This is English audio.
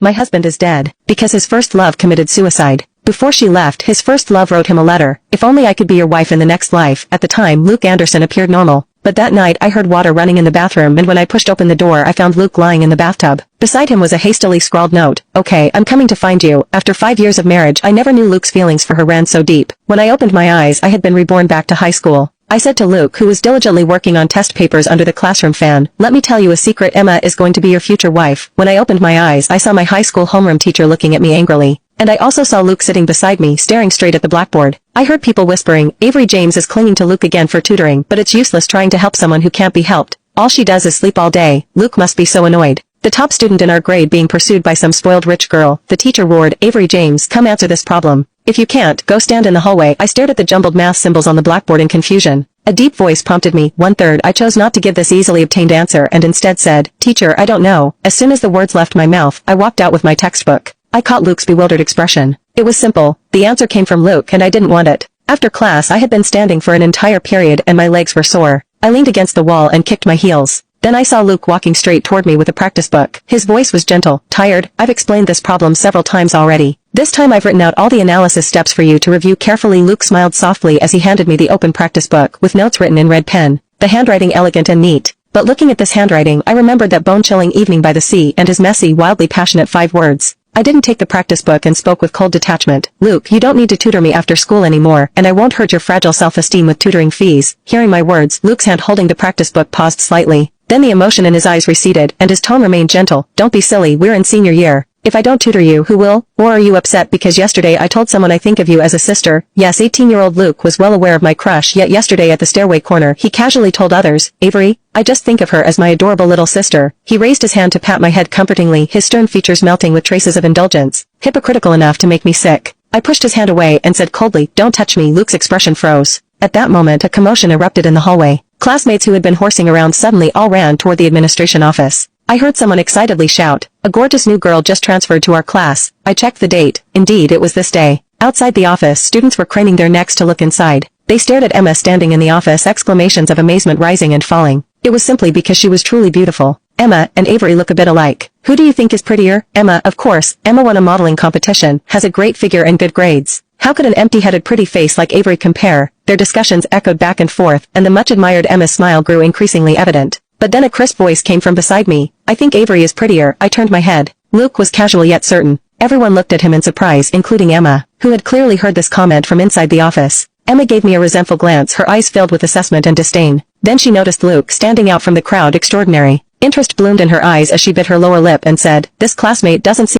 My husband is dead, because his first love committed suicide. Before she left, his first love wrote him a letter. If only I could be your wife in the next life. At the time, Luke Anderson appeared normal. But that night I heard water running in the bathroom, and when I pushed open the door I found Luke lying in the bathtub. Beside him was a hastily scrawled note. Okay, I'm coming to find you. After 5 years of marriage I never knew Luke's feelings for her ran so deep. When I opened my eyes I had been reborn back to high school. I said to Luke, who was diligently working on test papers under the classroom fan, let me tell you a secret, Emma is going to be your future wife. When I opened my eyes I saw my high school homeroom teacher looking at me angrily. And I also saw Luke sitting beside me staring straight at the blackboard. I heard people whispering, Avery James is clinging to Luke again for tutoring, but it's useless trying to help someone who can't be helped. All she does is sleep all day. Luke must be so annoyed. The top student in our grade being pursued by some spoiled rich girl. The teacher roared, Avery James, come answer this problem. If you can't, go stand in the hallway. I stared at the jumbled math symbols on the blackboard in confusion. A deep voice prompted me. 1/3. I chose not to give this easily obtained answer and instead said, Teacher, I don't know. As soon as the words left my mouth, I walked out with my textbook. I caught Luke's bewildered expression. It was simple. The answer came from Luke and I didn't want it. After class I had been standing for an entire period and my legs were sore. I leaned against the wall and kicked my heels. Then I saw Luke walking straight toward me with a practice book. His voice was gentle. Tired? I've explained this problem several times already. This time I've written out all the analysis steps for you to review carefully. Luke smiled softly as he handed me the open practice book with notes written in red pen. The handwriting elegant and neat. But looking at this handwriting I remembered that bone-chilling evening by the sea and his messy, wildly passionate 5 words. I didn't take the practice book and spoke with cold detachment. Luke, you don't need to tutor me after school anymore, and I won't hurt your fragile self-esteem with tutoring fees. Hearing my words, Luke's hand holding the practice book paused slightly. Then the emotion in his eyes receded, and his tone remained gentle. Don't be silly, we're in senior year. If I don't tutor you, who will? Or are you upset because yesterday I told someone I think of you as a sister? Yes, 18-year-old Luke was well aware of my crush, yet yesterday at the stairway corner he casually told others, Avery, I just think of her as my adorable little sister. He raised his hand to pat my head comfortingly, his stern features melting with traces of indulgence. Hypocritical enough to make me sick. I pushed his hand away and said coldly, don't touch me. Luke's expression froze. At that moment a commotion erupted in the hallway. Classmates who had been horsing around suddenly all ran toward the administration office. I heard someone excitedly shout, a gorgeous new girl just transferred to our class. I checked the date. Indeed, it was this day. Outside the office, students were craning their necks to look inside. They stared at Emma standing in the office, exclamations of amazement rising and falling. It was simply because she was truly beautiful. Emma and Avery look a bit alike. Who do you think is prettier? Emma, of course. Emma won a modeling competition, has a great figure and good grades. How could an empty-headed pretty face like Avery compare? Their discussions echoed back and forth, and the much-admired Emma's smile grew increasingly evident. But then a crisp voice came from beside me. I think Avery is prettier. I turned my head. Luke was casual yet certain. Everyone looked at him in surprise, including Emma, who had clearly heard this comment from inside the office. Emma gave me a resentful glance, her eyes filled with assessment and disdain. Then she noticed Luke standing out from the crowd. Extraordinary. Interest bloomed in her eyes as she bit her lower lip and said, this classmate doesn't seem